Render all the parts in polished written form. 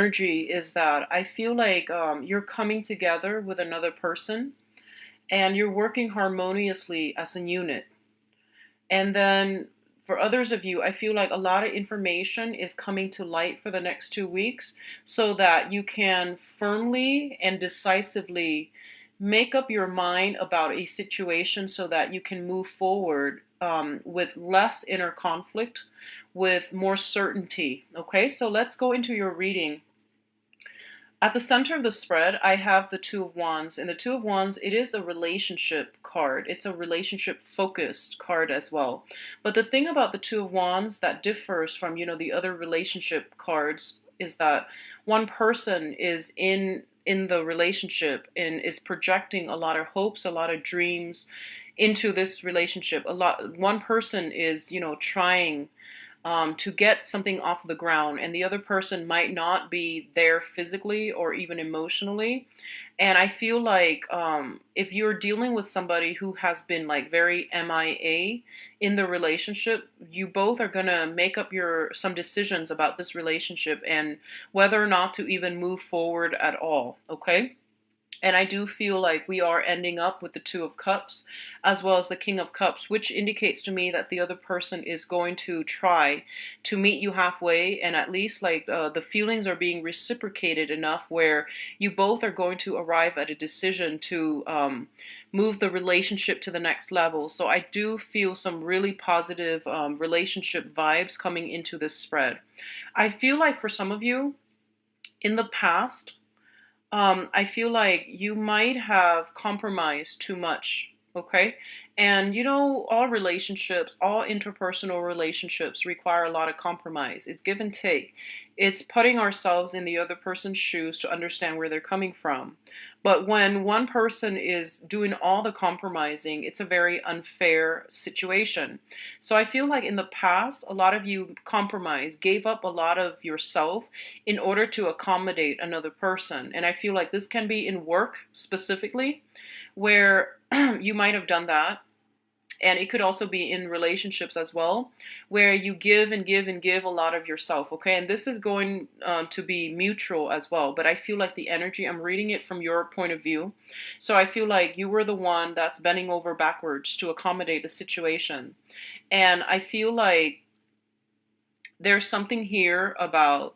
energy is that I feel like you're coming together with another person and you're working harmoniously as a unit. And then for others of you, I feel like a lot of information is coming to light for the next 2 weeks so that you can firmly and decisively make up your mind about a situation so that you can move forward with less inner conflict, with more certainty. Okay, so let's go into your reading. At the center of the spread, I have the Two of Wands. And the Two of Wands, it is a relationship card. It's a relationship focused card as well. But the thing about the Two of Wands that differs from, the other relationship cards is that one person is in the relationship and is projecting a lot of hopes, a lot of dreams into this relationship. One person is, trying to get something off the ground, and the other person might not be there physically or even emotionally. And I feel like if you're dealing with somebody who has been like very MIA in the relationship, you both are gonna make up some decisions about this relationship and whether or not to even move forward at all. Okay. And I do feel like we are ending up with the Two of Cups as well as the King of Cups, which indicates to me that the other person is going to try to meet you halfway, and at least like the feelings are being reciprocated enough where you both are going to arrive at a decision to move the relationship to the next level. So I do feel some really positive relationship vibes coming into this spread. I feel like for some of you in the past, I feel like you might have compromised too much. Okay. And all relationships, all interpersonal relationships require a lot of compromise. It's give and take. It's putting ourselves in the other person's shoes to understand where they're coming from. But when one person is doing all the compromising, it's a very unfair situation. So I feel like in the past, a lot of you compromised, gave up a lot of yourself in order to accommodate another person. And I feel like this can be in work specifically, where you might have done that. And it could also be in relationships as well, where you give and give and give a lot of yourself, okay? And this is going to be mutual as well. But I feel like the energy, I'm reading it from your point of view. So I feel like you were the one that's bending over backwards to accommodate the situation. And I feel like there's something here about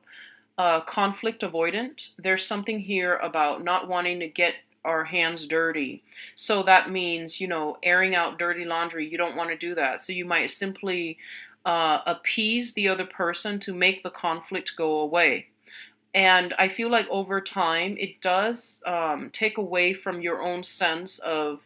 conflict avoidant. There's something here about not wanting to get our hands dirty. So that means, airing out dirty laundry. You don't want to do that. So you might simply appease the other person to make the conflict go away. And I feel like over time, it does take away from your own sense of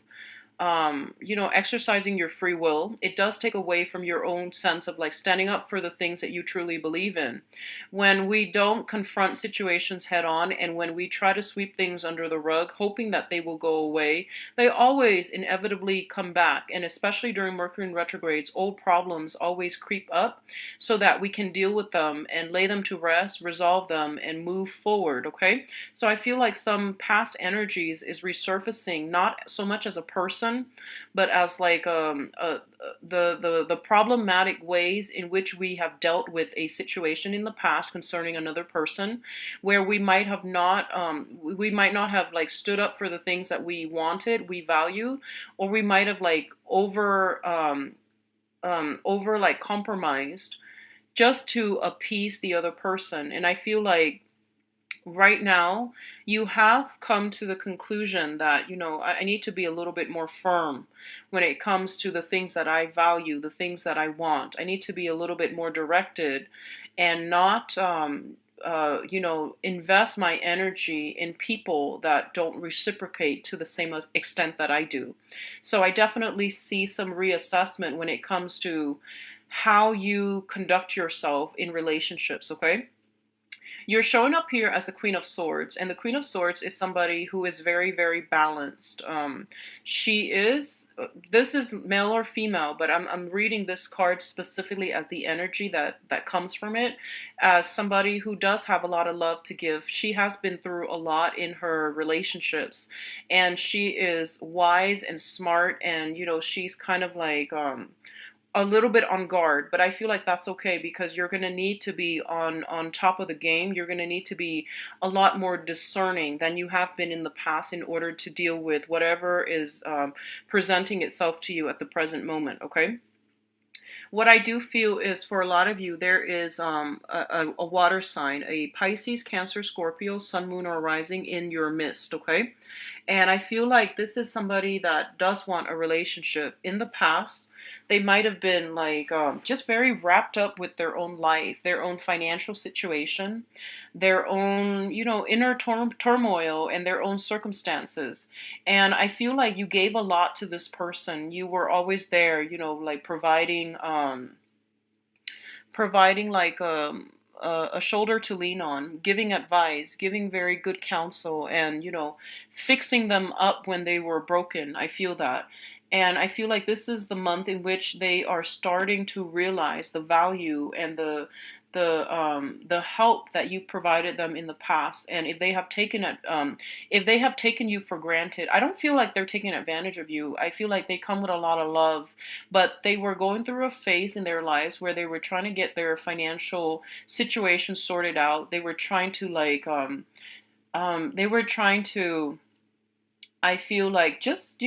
exercising your free will. It does take away from your own sense of like standing up for the things that you truly believe in. When we don't confront situations head on and when we try to sweep things under the rug, hoping that they will go away, they always inevitably come back. And especially during Mercury in retrogrades, old problems always creep up so that we can deal with them and lay them to rest, resolve them, and move forward. Okay. So I feel like some past energies is resurfacing, not so much as a person, but as like the problematic ways in which we have dealt with a situation in the past concerning another person, where we might not have like stood up for the things that we wanted, we valued, or we might have like over like compromised just to appease the other person. And I feel like right now you have come to the conclusion that I need to be a little bit more firm when it comes to the things that I value, the things that I want. I need to be a little bit more directed and not invest my energy in people that don't reciprocate to the same extent that I do. So I definitely see some reassessment when it comes to how you conduct yourself in relationships. Okay. You're showing up here as the Queen of Swords, and the Queen of Swords is somebody who is very, very balanced. She is, this is male or female, but I'm reading this card specifically as the energy that comes from it, as somebody who does have a lot of love to give. She has been through a lot in her relationships, and she is wise and smart, and she's kind of like a little bit on guard, but I feel like that's okay because you're going to need to be on top of the game. You're going to need to be a lot more discerning than you have been in the past in order to deal with whatever is presenting itself to you at the present moment, okay? What I do feel is for a lot of you, there is a water sign, a Pisces, Cancer, Scorpio, Sun, Moon, or Rising in your midst, okay? And I feel like this is somebody that does want a relationship. In the past, they might have been like just very wrapped up with their own life, their own financial situation, their own, inner turmoil and their own circumstances. And I feel like you gave a lot to this person. You were always there, like providing like a shoulder to lean on, giving advice, giving very good counsel, and fixing them up when they were broken. I feel that. And I feel like this is the month in which they are starting to realize the value and the help that you provided them in the past. And if they have taken it, if they have taken you for granted, I don't feel like they're taking advantage of you. I feel like they come with a lot of love, but they were going through a phase in their lives where they were trying to get their financial situation sorted out. They were trying to they were trying to, I feel like, just,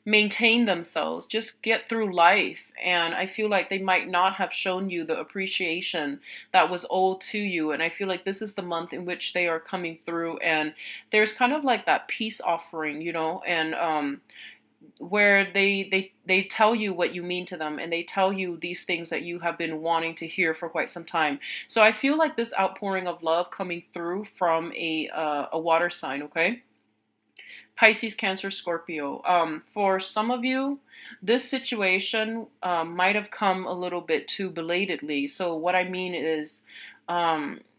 maintain themselves, just get through life. And I feel like they might not have shown you the appreciation that was owed to you. And I feel like this is the month in which they are coming through. And there's kind of like that peace offering, and where they tell you what you mean to them, and they tell you these things that you have been wanting to hear for quite some time. So I feel like this outpouring of love coming through from a water sign, okay? Pisces, Cancer, Scorpio. For some of you, this situation might have come a little bit too belatedly. So what I mean is,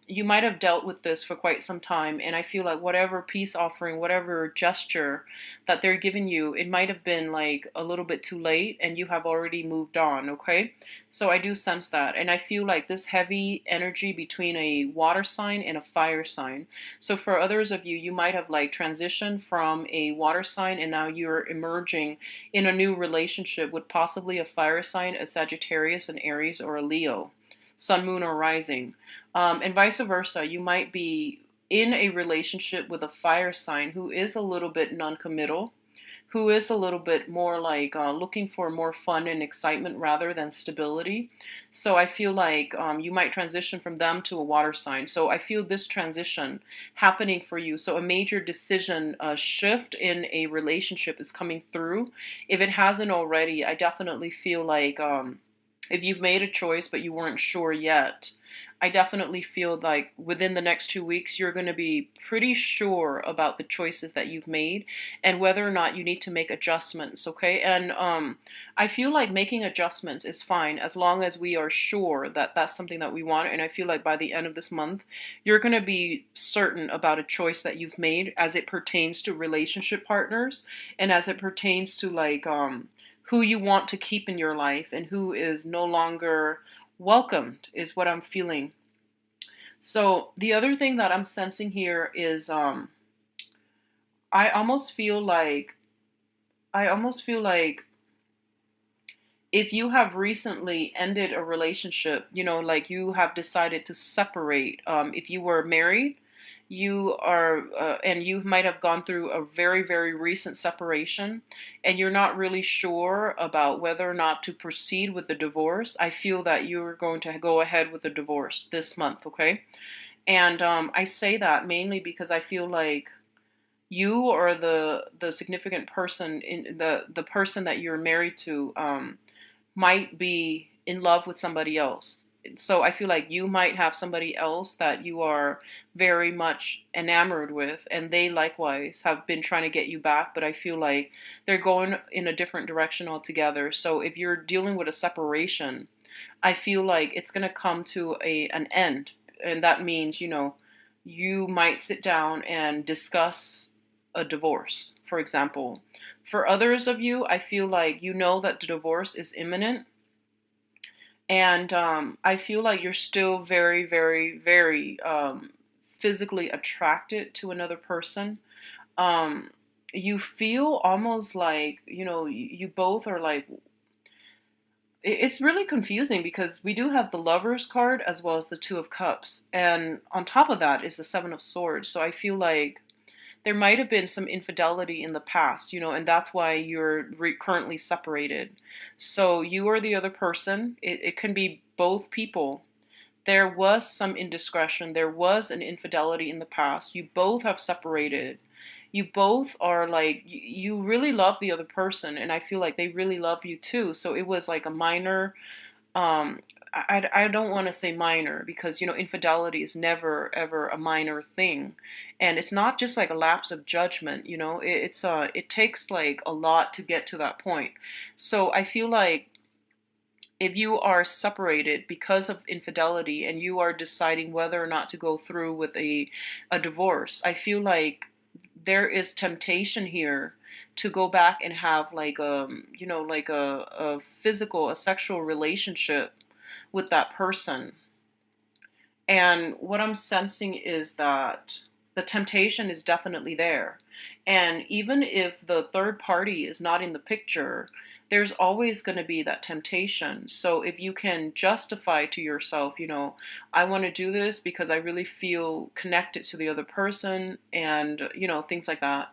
you might have dealt with this for quite some time, and I feel like whatever peace offering, whatever gesture that they're giving you, it might have been like a little bit too late, and you have already moved on, okay? So I do sense that, and I feel like this heavy energy between a water sign and a fire sign. So for others of you, you might have like transitioned from a water sign, and now you're emerging in a new relationship with possibly a fire sign, a Sagittarius, an Aries, or a Leo, Sun, Moon, or Rising. And vice versa, you might be in a relationship with a fire sign who is a little bit non-committal, who is a little bit more like looking for more fun and excitement rather than stability. So I feel like you might transition from them to a water sign. So I feel this transition happening for you. So a major decision shift in a relationship is coming through. If it hasn't already, I definitely feel like if you've made a choice but you weren't sure yet, I definitely feel like within the next 2 weeks, you're going to be pretty sure about the choices that you've made and whether or not you need to make adjustments, okay? And I feel like making adjustments is fine as long as we are sure that that's something that we want. And I feel like by the end of this month, you're going to be certain about a choice that you've made as it pertains to relationship partners and as it pertains to like who you want to keep in your life and who is no longer welcomed, is what I'm feeling. So the other thing that I'm sensing here is I almost feel like I almost feel like if you have recently ended a relationship, like you have decided to separate, if you were married, you are, and you might have gone through a very, very recent separation, and you're not really sure about whether or not to proceed with the divorce. I feel that you're going to go ahead with the divorce this month, okay? And I say that mainly because I feel like you or the significant person in the person that you're married to might be in love with somebody else. So I feel like you might have somebody else that you are very much enamored with, and they likewise have been trying to get you back, but I feel like they're going in a different direction altogether. So if you're dealing with a separation, I feel like it's going to come to an end, and that means, you might sit down and discuss a divorce, for example. For others of you, I feel like you know that the divorce is imminent, and I feel like you're still very, very, very physically attracted to another person. Um, you feel almost like, you both are like, It's really confusing because we do have the Lovers card as well as the Two of Cups. And on top of that is the Seven of Swords. So I feel like there might have been some infidelity in the past, and that's why you're currently separated. So you or the other person, it can be both people. There was some indiscretion, there was an infidelity in the past. You both have separated. You both are like, you really love the other person, and I feel like they really love you too. So it was like a minor, um, I don't want to say minor because infidelity is never ever a minor thing, and it's not just like a lapse of judgment. It takes like a lot to get to that point. So I feel like if you are separated because of infidelity and you are deciding whether or not to go through with a divorce, I feel like there is temptation here to go back and have like like a physical, a sexual relationship with that person. And what I'm sensing is that the temptation is definitely there. And even if the third party is not in the picture, there's always going to be that temptation. So if you can justify to yourself, I want to do this because I really feel connected to the other person and, things like that.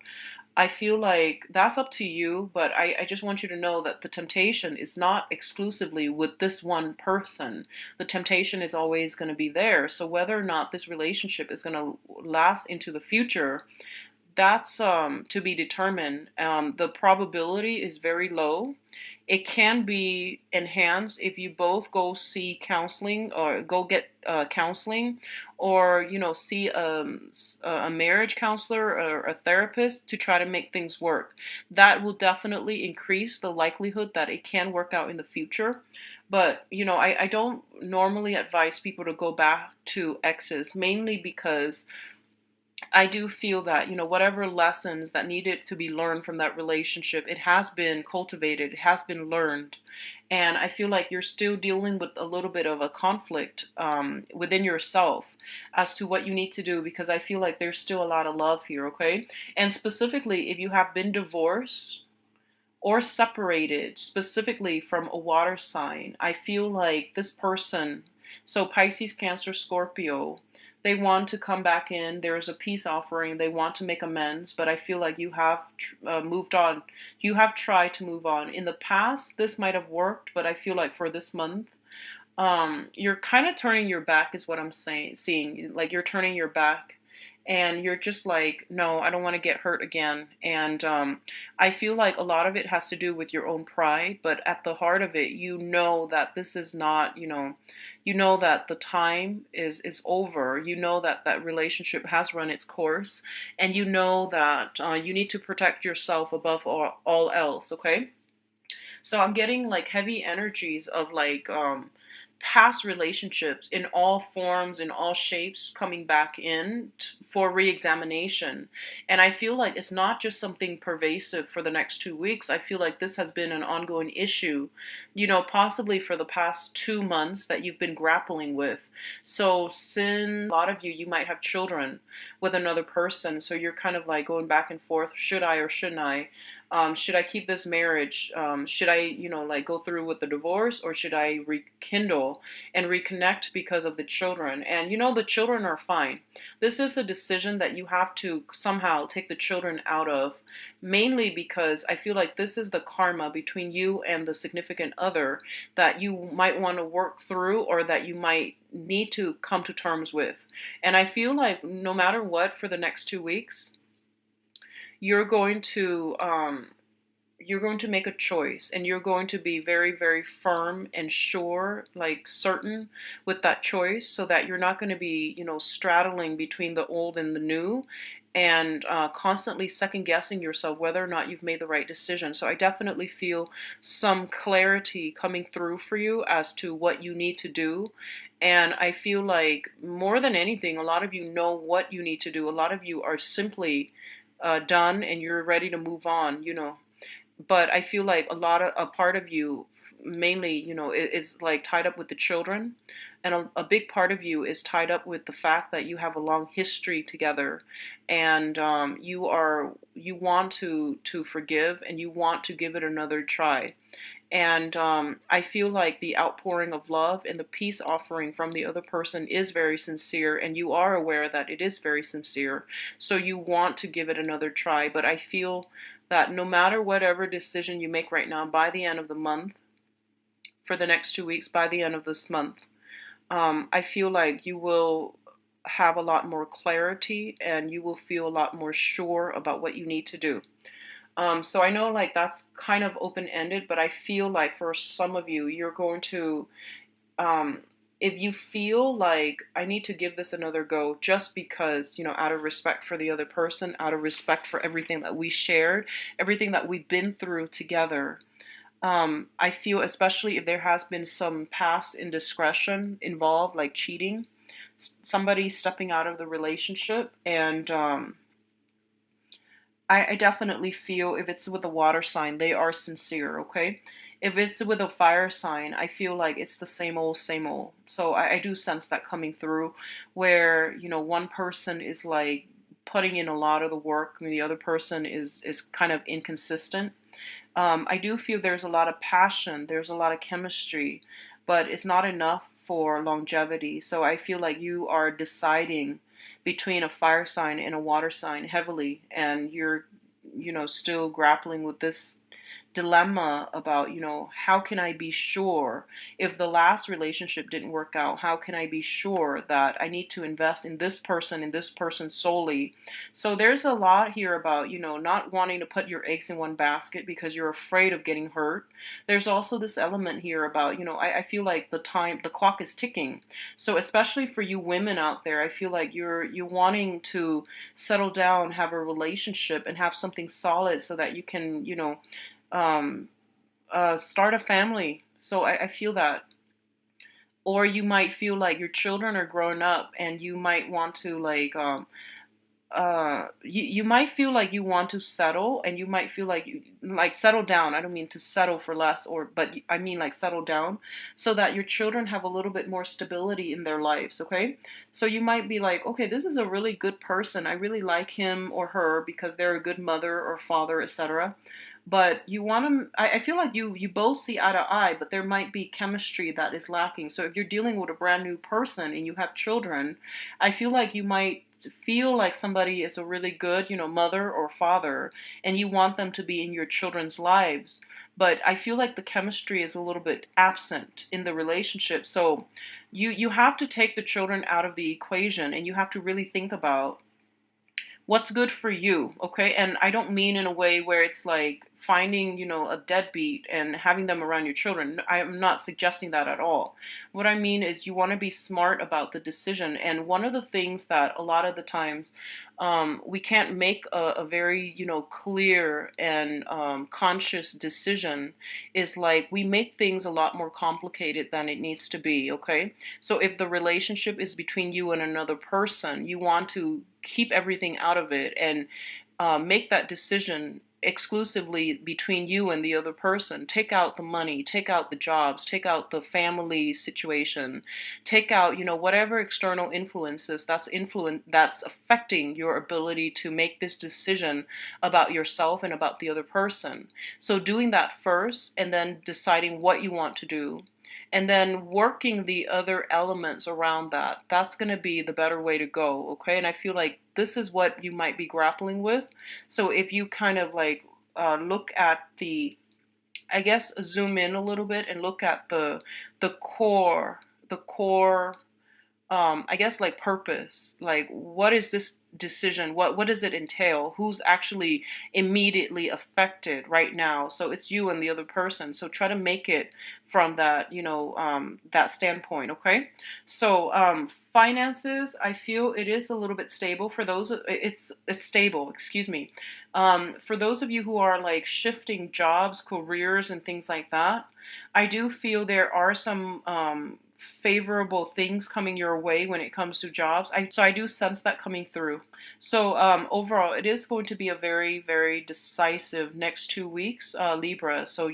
I feel like that's up to you, but I just want you to know that the temptation is not exclusively with this one person. The temptation is always going to be there. So whether or not this relationship is going to last into the future, that's to be determined. The probability is very low. It can be enhanced if you both go see counseling or go get counseling, or see a marriage counselor or a therapist to try to make things work. That will definitely increase the likelihood that it can work out in the future. But I don't normally advise people to go back to exes, mainly because I do feel that, whatever lessons that needed to be learned from that relationship, it has been cultivated, it has been learned. And I feel like you're still dealing with a little bit of a conflict within yourself as to what you need to do, because I feel like there's still a lot of love here, okay? And specifically, if you have been divorced or separated, specifically from a water sign, I feel like this person, so Pisces, Cancer, Scorpio, they want to come back in. There's a peace offering. They want to make amends, but I feel like you have moved on. You have tried to move on. In the past, this might have worked, but I feel like for this month, you're kind of turning your back, is what I'm seeing. Like you're turning your back and you're just like, no, I don't want to get hurt again. And I feel like a lot of it has to do with your own pride, but at the heart of it, that this is not, that the time is over. That that relationship has run its course, and that you need to protect yourself above all else, okay? So I'm getting like heavy energies of like past relationships in all forms, in all shapes, coming back in for re-examination. And I feel like it's not just something pervasive for the next 2 weeks. I feel like this has been an ongoing issue, possibly for the past 2 months that you've been grappling with. So since a lot of you might have children with another person, so you're kind of like going back and forth, should I or shouldn't I? Should I keep this marriage? Should I, like go through with the divorce, or should I rekindle and reconnect because of the children? And the children are fine. This is a decision that you have to somehow take the children out of, mainly because I feel like this is the karma between you and the significant other that you might want to work through, or that you might need to come to terms with. And I feel like no matter what, for the next 2 weeks, you're going to make a choice, and you're going to be very, very firm and sure, like certain with that choice, so that you're not going to be, straddling between the old and the new, and constantly second guessing yourself whether or not you've made the right decision. So I definitely feel some clarity coming through for you as to what you need to do. And I feel like more than anything, a lot of you know what you need to do. A lot of you are simply done, and you're ready to move on, but I feel like a part of you, mainly, is like tied up with the children. and a big part of you is tied up with the fact that you have a long history together, and you want to forgive, and you want to give it another try. And I feel like the outpouring of love and the peace offering from the other person is very sincere, and you are aware that it is very sincere. So you want to give it another try. But I feel that no matter whatever decision you make right now, by the end of the month, for the next 2 weeks, by the end of this month, I feel like you will have a lot more clarity and you will feel a lot more sure about what you need to do. So I know like that's kind of open-ended, but I feel like for some of you, you're going to, um, if you feel like I need to give this another go just because, out of respect for the other person, out of respect for everything that we shared, everything that we've been through together, I feel especially if there has been some past indiscretion involved, like cheating, somebody stepping out of the relationship, and I definitely feel if it's with a water sign, they are sincere, okay? If it's with a fire sign, I feel like it's the same old, same old. So I do sense that coming through where, one person is like putting in a lot of the work and the other person is kind of inconsistent. I do feel there's a lot of passion, there's a lot of chemistry, but it's not enough for longevity. So I feel like you are deciding between a fire sign and a water sign heavily, and you're, still grappling with this dilemma about, how can I be sure if the last relationship didn't work out? How can I be sure that I need to invest in this person and this person solely? So there's a lot here about, not wanting to put your eggs in one basket because you're afraid of getting hurt. There's also this element here about, I feel like the clock is ticking. So especially for you women out there, I feel like you're wanting to settle down, have a relationship, and have something solid so that you can, um, start a family. So I feel that. Or you might feel like your children are growing up and you might want to like you might feel like you want to settle, and you might feel like you like settle down. I don't mean to settle for less, but I mean like settle down so that your children have a little bit more stability in their lives, okay? So you might be like, okay, this is a really good person, I really like him or her because they're a good mother or father, etc. But you want to, I feel like you both see eye to eye, but there might be chemistry that is lacking. So if you're dealing with a brand new person and you have children, I feel like you might feel like somebody is a really good, mother or father, and you want them to be in your children's lives. But I feel like the chemistry is a little bit absent in the relationship. So you have to take the children out of the equation, and you have to really think about what's good for you, okay? And I don't mean in a way where it's like finding, a deadbeat and having them around your children. I'm not suggesting that at all. What I mean is you want to be smart about the decision. And one of the things that a lot of the times we can't make a very, clear and conscious decision is like we make things a lot more complicated than it needs to be, okay? So if the relationship is between you and another person, you want to keep everything out of it and make that decision exclusively between you and the other person. Take out the money, take out the jobs, take out the family situation, take out, whatever external influences that's affecting your ability to make this decision about yourself and about the other person. So doing that first and then deciding what you want to do, and then working the other elements around that. That's going to be the better way to go, okay? And I feel like this is what you might be grappling with. So if you kind of like look at I guess zoom in a little bit and look at the core I guess like purpose, like what is this decision, what does it entail, who's actually immediately affected right now. So it's you and the other person, so try to make it from that, that standpoint, okay? So finances, I feel it is a little bit stable for those, it's stable, excuse me. For those of you who are like shifting jobs, careers, and things like that, I do feel there are some favorable things coming your way when it comes to jobs. So I do sense that coming through. So overall, it is going to be a very, very decisive next 2 weeks, Libra. So,